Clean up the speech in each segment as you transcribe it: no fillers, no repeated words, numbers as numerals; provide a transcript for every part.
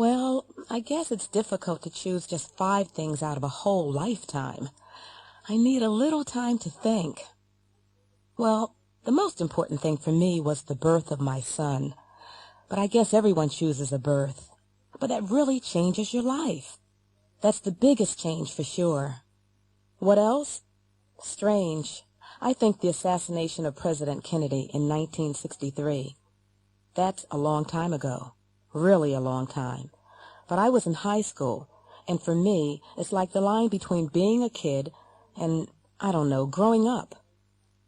Well, I guess it's difficult to choose just 5 things out of a whole lifetime. I need a little time to think. Well, the most important thing for me was the birth of my son. But I guess everyone chooses a birth. But that really changes your life. That's the biggest change for sure. What else? Strange. I think the assassination of President Kennedy in 1963. That's a long time ago. Really a long time. But I was in high school, and for me, it's like the line between being a kid and, I don't know, growing up.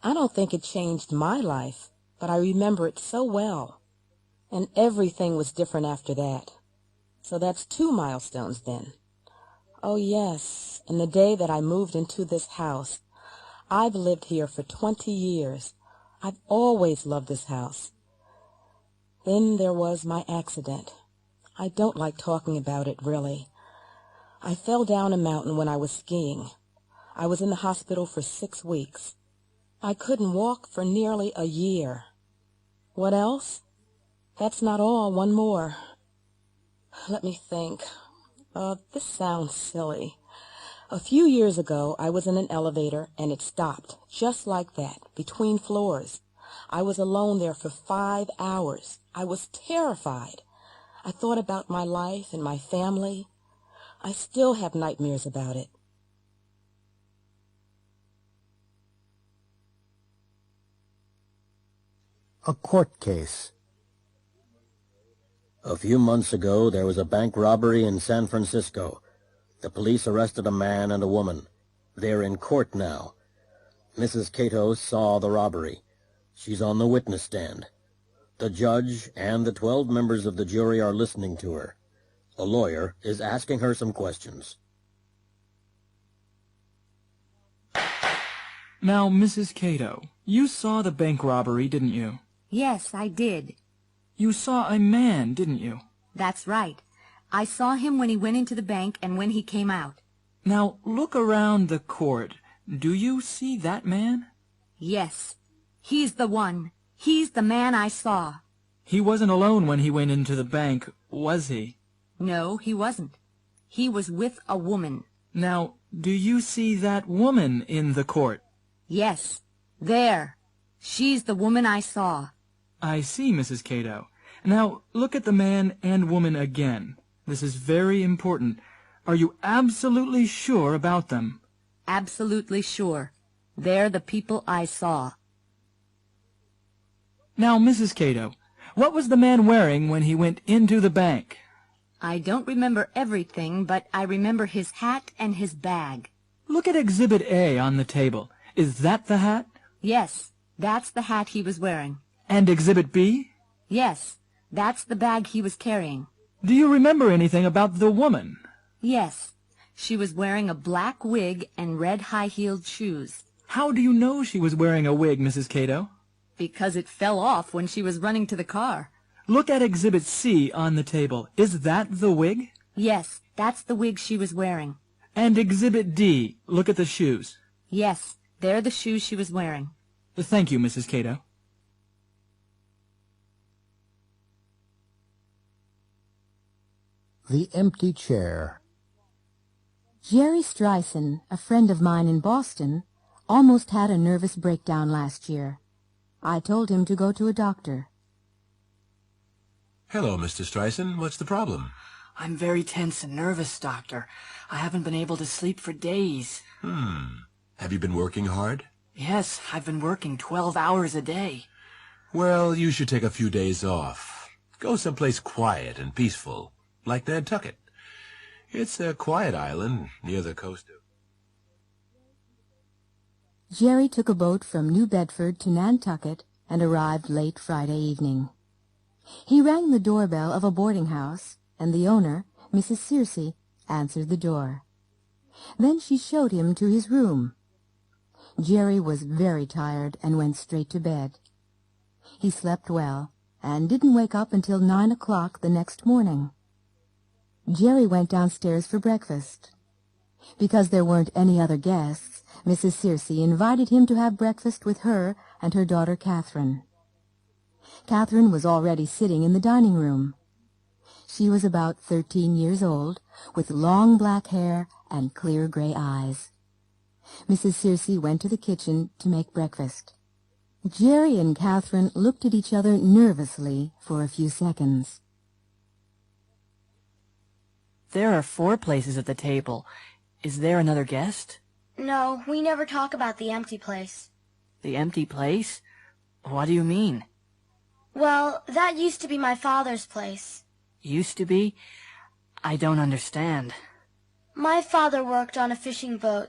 I don't think it changed my life, but I remember it so well. And everything was different after that. So that's 2 milestones then. Oh yes, and the day that I moved into this house. I've lived here for 20 years. I've always loved this house. Then there was my accident. I don't like talking about it, really. I fell down a mountain when I was skiing. I was in the hospital for 6 weeks. I couldn't walk for nearly a year. What else? That's not all. One more. Let me think. This sounds silly. A few years ago, I was in an elevator, and it stopped, just like that, between floors. I was alone there for 5 hours. I was terrified. I thought about my life and my family. I still have nightmares about it. A court case. A few months ago, there was a bank robbery in San Francisco. The police arrested a man and a woman. They're in court now. Mrs. Cato saw the robbery. She's on the witness stand. The judge and the 12 members of the jury are listening to her. A lawyer is asking her some questions. Now, Mrs. Cato, you saw the bank robbery, didn't you? Yes, I did. You saw a man, didn't you? That's right. I saw him when he went into the bank and when he came out. Now, look around the court. Do you see that man? Yes. He's the one. He's the man I saw. He wasn't alone when he went into the bank, was he? No, he wasn't. He was with a woman. Now, do you see that woman in the court? Yes. There. She's the woman I saw. I see, Mrs. Cato. Now, look at the man and woman again. This is very important. Are you absolutely sure about them? Absolutely sure. They're the people I saw. Now, Mrs. Cato, what was the man wearing when he went into the bank? I don't remember everything, but I remember his hat and his bag. Look at Exhibit A on the table. Is that the hat? Yes, that's the hat he was wearing. And Exhibit B? Yes, that's the bag he was carrying. Do you remember anything about the woman? Yes, she was wearing a black wig and red high-heeled shoes. How do you know she was wearing a wig, Mrs. Cato? Because it fell off when she was running to the car. Look at Exhibit C on the table. Is that the wig? Yes, that's the wig she was wearing. And Exhibit D, look at the shoes. Yes, they're the shoes she was wearing. Thank you, Mrs. Cato. The empty chair. Jerry Streisand, a friend of mine in Boston, almost had a nervous breakdown last year. I told him to go to a doctor. Hello, Mr. Streisand. What's the problem? I'm very tense and nervous, Doctor. I haven't been able to sleep for days. Have you been working hard? Yes, I've been working 12 hours a day. Well, you should take a few days off. Go someplace quiet and peaceful, like Nantucket. It's a quiet island near the coast of... Jerry took a boat from New Bedford to Nantucket and arrived late Friday evening. He rang the doorbell of a boarding house, and the owner, Mrs. Searcy, answered the door. Then she showed him to his room. Jerry was very tired and went straight to bed. He slept well and didn't wake up until 9 o'clock the next morning. Jerry went downstairs for breakfast. Because there weren't any other guests, Mrs. Searcy invited him to have breakfast with her and her daughter Catherine. Catherine was already sitting in the dining room. She was about 13 years old, with long black hair and clear gray eyes. Mrs. Searcy went to the kitchen to make breakfast. Jerry and Catherine looked at each other nervously for a few seconds. There are 4 places at the table. Is there another guest? No, we never talk about the empty place. The empty place? What do you mean? Well, that used to be my father's place. Used to be? I don't understand. My father worked on a fishing boat.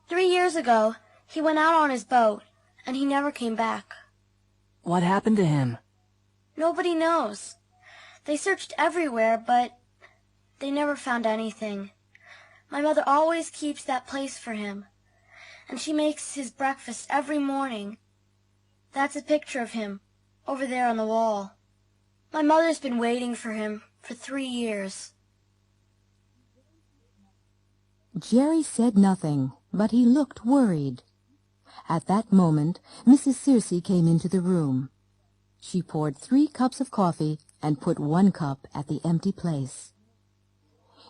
3 years ago, he went out on his boat, and he never came back. What happened to him? Nobody knows. They searched everywhere, but they never found anything. My mother always keeps that place for him, and she makes his breakfast every morning. That's a picture of him, over there on the wall. My mother's been waiting for him for 3 years. Jerry said nothing, but he looked worried. At that moment, Mrs. Searcy came into the room. She poured 3 cups of coffee and put 1 cup at the empty place.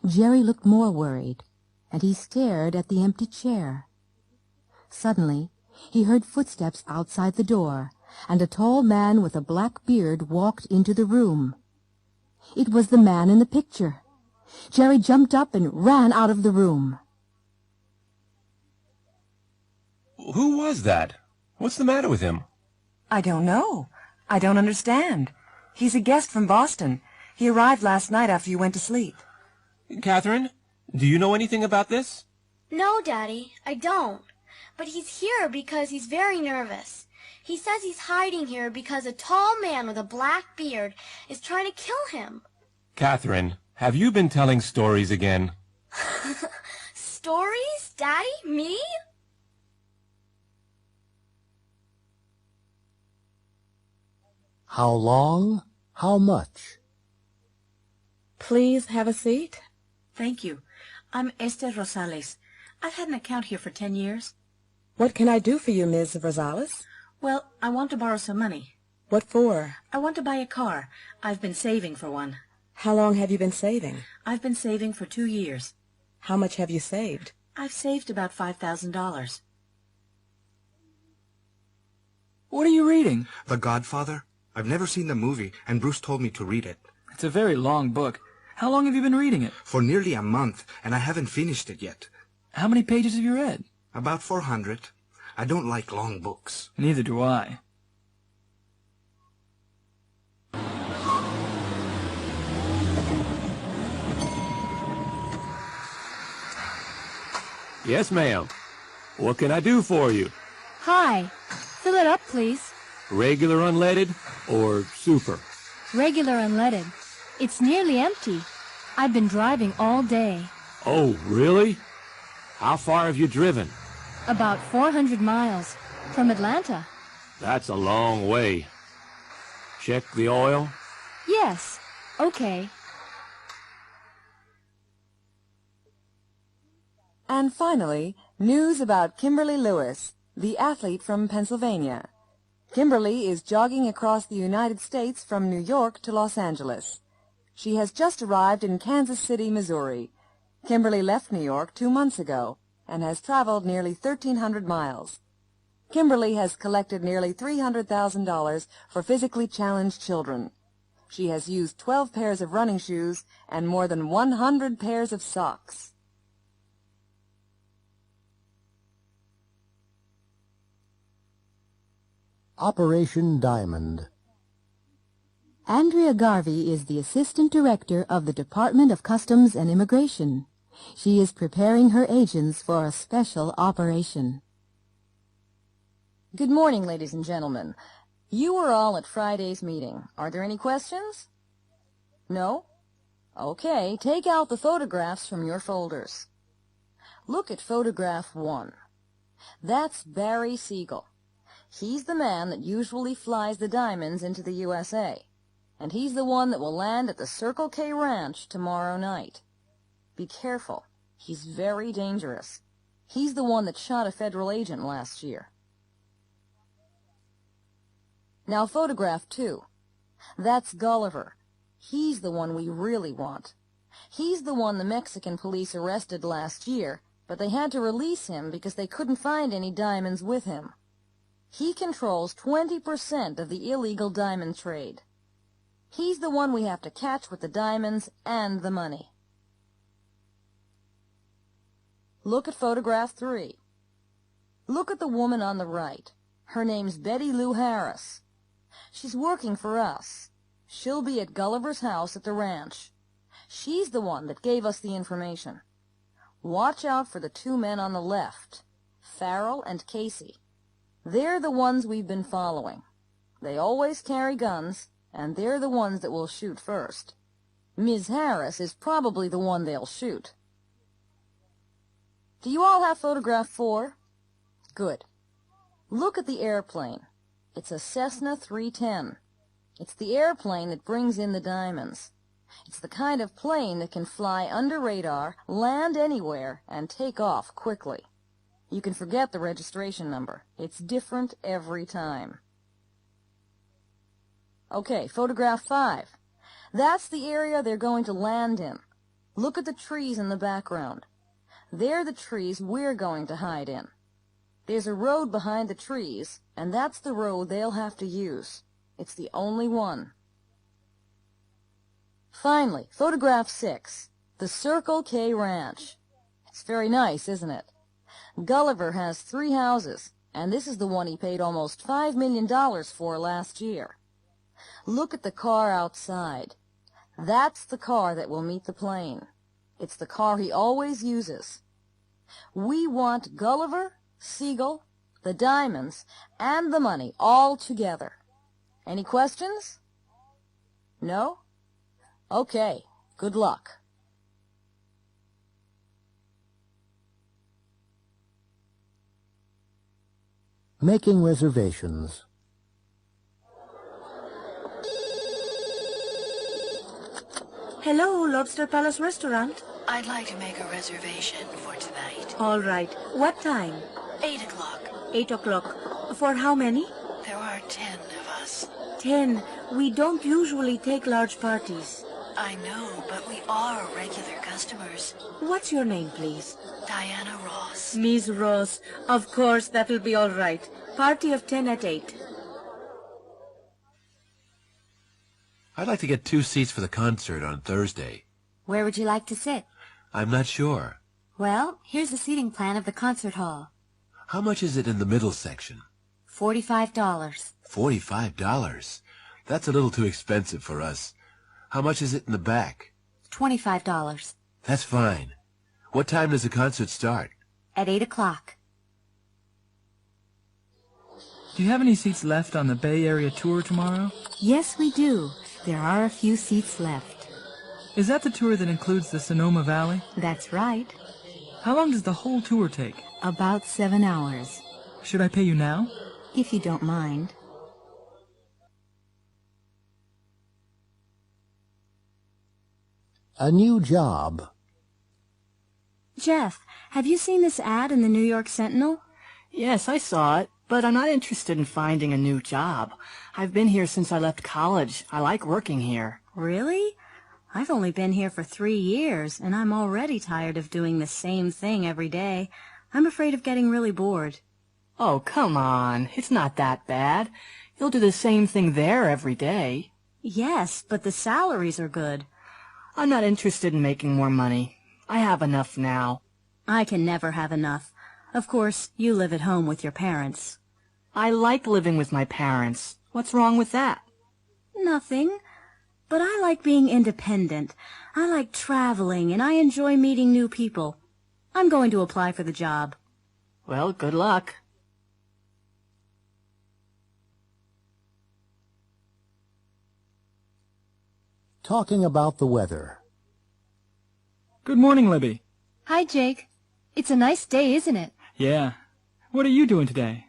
Jerry looked more worried, and he stared at the empty chair. Suddenly, he heard footsteps outside the door, and a tall man with a black beard walked into the room. It was the man in the picture. Jerry jumped up and ran out of the room. Who was that? What's the matter with him? I don't know. I don't understand. He's a guest from Boston. He arrived last night after you went to sleep. Catherine, do you know anything about this? No, Daddy, I don't. But he's here because he's very nervous. He says he's hiding here because a tall man with a black beard is trying to kill him. Catherine, have you been telling stories again? Stories? Daddy? Me? How long? How much? Please have a seat. Thank you. I'm Esther Rosales. I've had an account here for 10 years. What can I do for you, Ms. Rosales? Well, I want to borrow some money. What for? I want to buy a car. I've been saving for one. How long have you been saving? I've been saving for 2 years. How much have you saved? I've saved about $5,000. What are you reading? The Godfather. I've never seen the movie, and Bruce told me to read it. It's a very long book. How long have you been reading it? For nearly a month, and I haven't finished it yet. How many pages have you read? About 400. I don't like long books. Neither do I. Yes, ma'am. What can I do for you? Hi. Fill it up, please. Regular unleaded or super? Regular unleaded. It's nearly empty. I've been driving all day. Oh, really? How far have you driven? About 400 miles. From Atlanta. That's a long way. Check the oil? Yes. Okay. And finally, news about Kimberly Lewis, the athlete from Pennsylvania. Kimberly is jogging across the United States from New York to Los Angeles. She has just arrived in Kansas City, Missouri. Kimberly left New York 2 months ago and has traveled nearly 1,300 miles. Kimberly has collected nearly $300,000 for physically challenged children. She has used 12 pairs of running shoes and more than 100 pairs of socks. Operation Diamond. Andrea Garvey is the Assistant Director of the Department of Customs and Immigration. She is preparing her agents for a special operation. Good morning, ladies and gentlemen. You were all at Friday's meeting. Are there any questions? No? Okay, take out the photographs from your folders. Look at photograph 1. That's Barry Siegel. He's the man that usually flies the diamonds into the USA, and he's the one that will land at the Circle K Ranch tomorrow night. Be careful. He's very dangerous. He's the one that shot a federal agent last year. Now photograph 2. That's Gulliver. He's the one we really want. He's the one the Mexican police arrested last year, but they had to release him because they couldn't find any diamonds with him. He controls 20% of the illegal diamond trade. He's the one we have to catch with the diamonds and the money. Look at photograph 3. Look at the woman on the right. Her name's Betty Lou Harris. She's working for us. She'll be at Gulliver's house at the ranch. She's the one that gave us the information. Watch out for the 2 men on the left, Farrell and Casey. They're the ones we've been following. They always carry guns, and they're the ones that will shoot first. Ms. Harris is probably the one they'll shoot. Do you all have photograph 4? Good. Look at the airplane. It's a Cessna 310. It's the airplane that brings in the diamonds. It's the kind of plane that can fly under radar, land anywhere, and take off quickly. You can forget the registration number. It's different every time. Okay, photograph 5. That's the area they're going to land in. Look at the trees in the background. They're the trees we're going to hide in. There's a road behind the trees, and that's the road they'll have to use. It's the only one. Finally, photograph 6, the Circle K Ranch. It's very nice, isn't it? Gulliver has 3 houses, and this is the one he paid almost $5 million for last year. Look at the car outside. That's the car that will meet the plane. It's the car he always uses. We want Gulliver, Siegel, the diamonds, and the money all together. Any questions? No? Okay, good luck. Making reservations. Hello, Lobster Palace Restaurant. I'd like to make a reservation for tonight. All right. What time? 8 o'clock. 8 o'clock. For how many? There are 10 of us. 10. We don't usually take large parties. I know, but we are regular customers. What's your name, please? Diana Ross. Miss Ross. Of course, that'll be all right. Party of 10 at 8. I'd like to get 2 seats for the concert on Thursday. Where would you like to sit? I'm not sure. Well, here's the seating plan of the concert hall. How much is it in the middle section? $45. $45? That's a little too expensive for us. How much is it in the back? $25. That's fine. What time does the concert start? At 8 o'clock. Do you have any seats left on the Bay Area tour tomorrow? Yes, we do. There are a few seats left. Is that the tour that includes the Sonoma Valley? That's right. How long does the whole tour take? About 7 hours. Should I pay you now? If you don't mind. A new job. Jeff, have you seen this ad in the New York Sentinel? Yes, I saw it, but I'm not interested in finding a new job. I've been here since I left college. I like working here. Really? I've only been here for 3 years, and I'm already tired of doing the same thing every day. I'm afraid of getting really bored. Oh, come on. It's not that bad. You'll do the same thing there every day. Yes, but the salaries are good. I'm not interested in making more money. I have enough now. I can never have enough. Of course, you live at home with your parents. I like living with my parents. What's wrong with that? Nothing. But I like being independent. I like traveling, and I enjoy meeting new people. I'm going to apply for the job. Well, good luck. Talking about the weather. Good morning, Libby. Hi, Jake. It's a nice day, isn't it? Yeah. What are you doing today?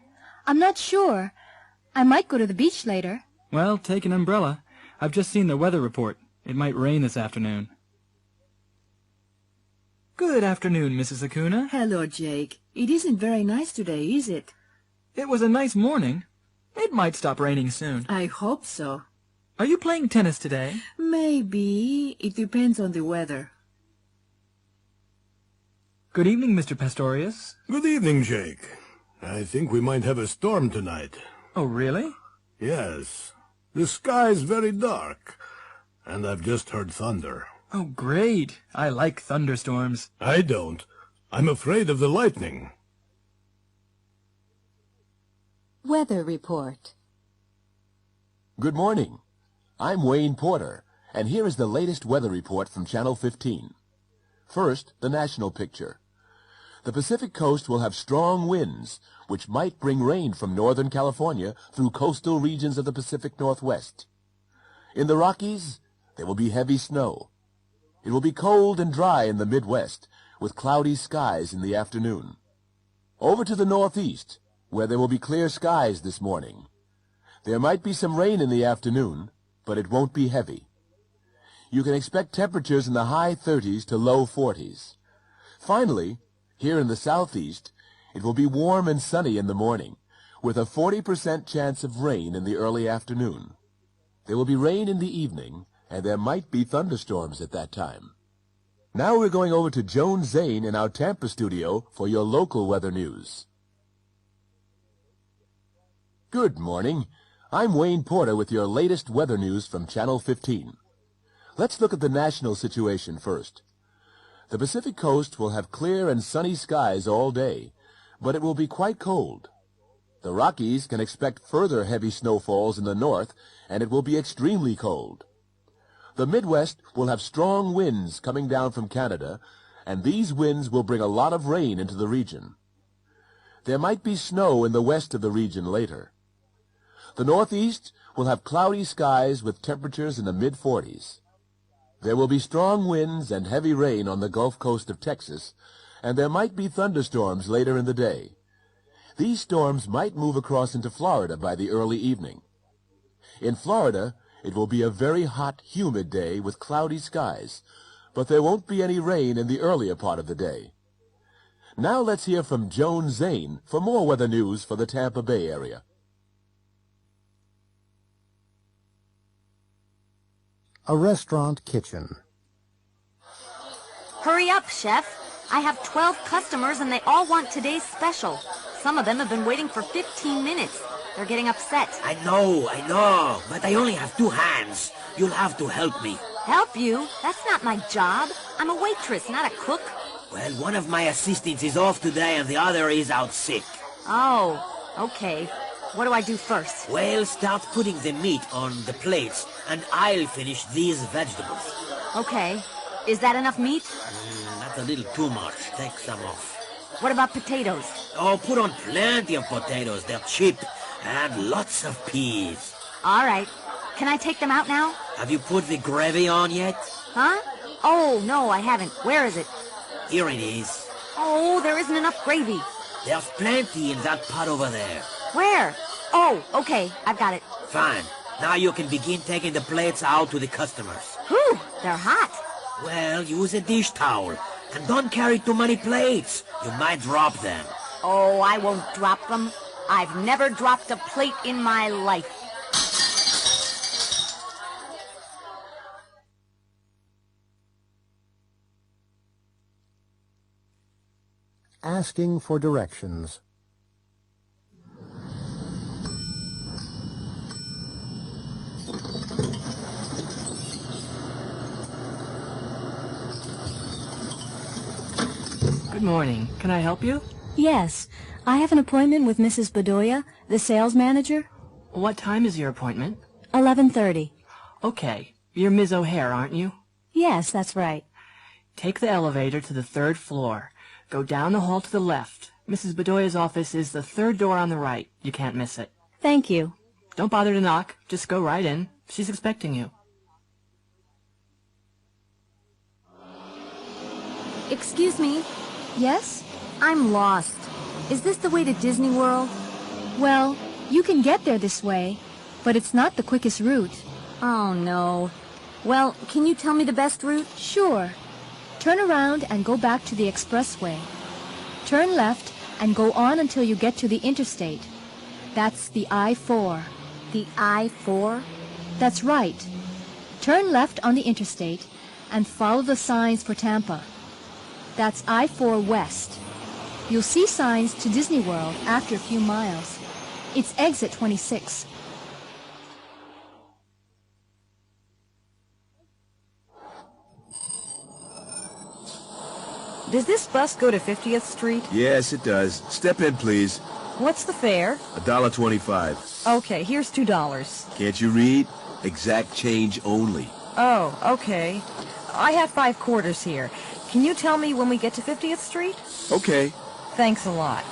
I'm not sure. I might go to the beach later. Well, take an umbrella. I've just seen the weather report. It might rain this afternoon. Good afternoon, Mrs. Acuna. Hello, Jake. It isn't very nice today, is it? It was a nice morning. It might stop raining soon. I hope so. Are you playing tennis today? Maybe. It depends on the weather. Good evening, Mr. Pastorius. Good evening, Jake. I think we might have a storm tonight. Oh, really? Yes. The sky's very dark, and I've just heard thunder. Oh, great. I like thunderstorms. I don't. I'm afraid of the lightning. Weather report. Good morning. I'm Wayne Porter, and here is the latest weather report from Channel 15. First, the national picture. The Pacific coast will have strong winds, which might bring rain from Northern California through coastal regions of the Pacific Northwest. In the Rockies, there will be heavy snow. It will be cold and dry in the Midwest, with cloudy skies in the afternoon. Over to the Northeast, where there will be clear skies this morning. There might be some rain in the afternoon, but it won't be heavy. You can expect temperatures in the high 30s to low 40s. Finally, here in the Southeast, it will be warm and sunny in the morning, with a 40% chance of rain in the early afternoon. There will be rain in the evening, and there might be thunderstorms at that time. Now we're going over to Joan Zane in our Tampa studio for your local weather news. Good morning. I'm Wayne Porter with your latest weather news from Channel 15. Let's look at the national situation first. The Pacific coast will have clear and sunny skies all day, but it will be quite cold. The Rockies can expect further heavy snowfalls in the north, and it will be extremely cold. The Midwest will have strong winds coming down from Canada, and these winds will bring a lot of rain into the region. There might be snow in the west of the region later. The Northeast will have cloudy skies with temperatures in the mid-40s. There will be strong winds and heavy rain on the Gulf Coast of Texas, and there might be thunderstorms later in the day. These storms might move across into Florida by the early evening. In Florida, it will be a very hot, humid day with cloudy skies, but there won't be any rain in the earlier part of the day. Now let's hear from Joan Zane for more weather news for the Tampa Bay area. A restaurant kitchen. Hurry up, Chef. I have 12 customers and they all want today's special. Some of them have been waiting for 15 minutes. They're getting upset. I know, but I only have 2 hands. You'll have to help me. Help you? That's not my job. I'm a waitress, not a cook. Well, one of my assistants is off today and the other is out sick. Oh, okay. What do I do first? Well, start putting the meat on the plates and I'll finish these vegetables. Okay. Is that enough meat? That's a little too much. Take some off. What about potatoes? Oh, put on plenty of potatoes. They're cheap. And lots of peas. All right. Can I take them out now? Have you put the gravy on yet? Huh? Oh, no, I haven't. Where is it? Here it is. Oh, there isn't enough gravy. There's plenty in that pot over there. Where? Oh, okay. I've got it. Fine. Now you can begin taking the plates out to the customers. Whew, they're hot. Well, use a dish towel. And don't carry too many plates. You might drop them. Oh, I won't drop them. I've never dropped a plate in my life. Asking for directions. Good morning. Can I help you? Yes. I have an appointment with Mrs. Bedoya, the sales manager. What time is your appointment? 11:30. Okay. You're Ms. O'Hare, aren't you? Yes, that's right. Take the elevator to the 3rd floor. Go down the hall to the left. Mrs. Bedoya's office is the 3rd door on the right. You can't miss it. Thank you. Don't bother to knock. Just go right in. She's expecting you. Excuse me. Yes? I'm lost. Is this the way to Disney World? Well, you can get there this way, but it's not the quickest route. Oh, no. Well, can you tell me the best route? Sure. Turn around and go back to the expressway. Turn left and go on until you get to the interstate. That's the I-4. The I-4? That's right. Turn left on the interstate and follow the signs for Tampa. That's I-4 West. You'll see signs to Disney World after a few miles. It's exit 26. Does this bus go to 50th Street? Yes, it does. Step in, please. What's the fare? $1.25. Okay, here's $2. Can't you read? Exact change only. Oh, okay. I have 5 quarters here. Can you tell me when we get to 50th Street? Okay. Thanks a lot.